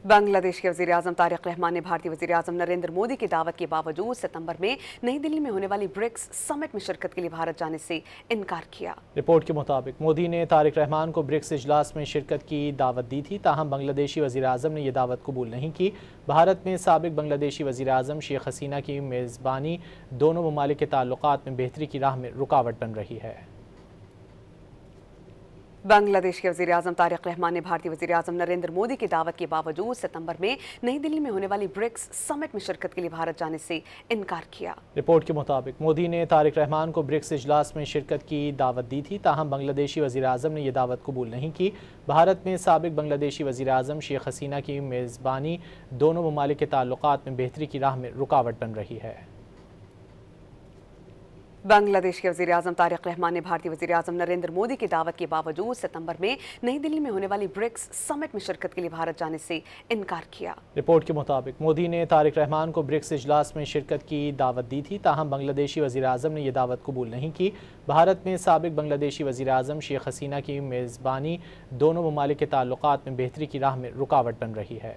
बांग्लादेश के वज़ीर-ए-आज़म तारिक रहमान ने भारतीय वज़ीर-ए-आज़म नरेंद्र मोदी की दावत के बावजूद सितंबर में नई दिल्ली में होने वाली ब्रिक्स समिट में शिरकत के लिए भारत जाने से इनकार किया। रिपोर्ट के मुताबिक मोदी ने तारिक रहमान को ब्रिक्स इजलास में शिरकत की दावत दी थी, ताहम बांग्लादेशी वज़ीर-ए-आज़म ने यह दावत कबूल नहीं की। भारत में साबिक बांग्लादेशी वज़ीर-ए-आज़म शेख हसीना की मेज़बानी दोनों ममालिक के ताल्लुकात में बेहतरी की राह में रुकावट बन रही है। बांग्लादेश के वज़ीर-ए-आज़म तारिक रहमान ने भारतीय वज़ीर-ए-आज़म नरेंद्र मोदी की दावत के बावजूद सितंबर में नई दिल्ली में होने वाली ब्रिक्स समिट में शिरकत के लिए भारत जाने से इनकार किया। रिपोर्ट के मुताबिक मोदी ने तारिक रहमान को ब्रिक्स इजलास में शिरकत की दावत दी थी, ताहम बांग्लादेशी वज़ीर-ए-आज़म ने यह दावत कबूल नहीं की। भारत में साबिक बांग्लादेशी वज़ीर-ए-आज़म शेख हसीना की मेज़बानी दोनों ममालिक के ताल्लुकात में बेहतरी की राह में रुकावट बन रही है। बांग्लादेश के वज़ीर-ए-आज़म तारिक रहमान ने भारतीय वज़ीर-ए-आज़म नरेंद्र मोदी की दावत के बावजूद सितंबर में नई दिल्ली में होने वाली ब्रिक्स समिट में शिरकत के लिए भारत जाने से इनकार किया। रिपोर्ट के मुताबिक मोदी ने तारिक रहमान को ब्रिक्स इजलास में शिरकत की दावत दी थी, ताहम बांग्लादेशी वज़ीर-ए-आज़म शेख हसीना की मेज़बानी दोनों ममालिक के ताल्लुकात में बेहतरी की राह में रुकावट बन रही है। बांग्लादेश के वज़ीर-ए-आज़म तारिक रहमान ने भारतीय वज़ीर-ए-आज़म नरेंद्र मोदी की दावत के बावजूद सितंबर में नई दिल्ली में होने वाली ब्रिक्स समिट में शिरकत के लिए भारत जाने से इनकार किया। रिपोर्ट के मुताबिक मोदी ने तारिक रहमान को ब्रिक्स इजलास में शिरकत की दावत दी थी, ताहम बांग्लादेशी वज़ीर-ए-आज़म ने यह दावत कबूल नहीं की। भारत में साबिक बांग्लादेशी वज़ीर-ए-आज़म शेख हसीना की मेज़बानी दोनों ममालिक के ताल्लुकात में बेहतरी की राह में रुकावट बन रही है।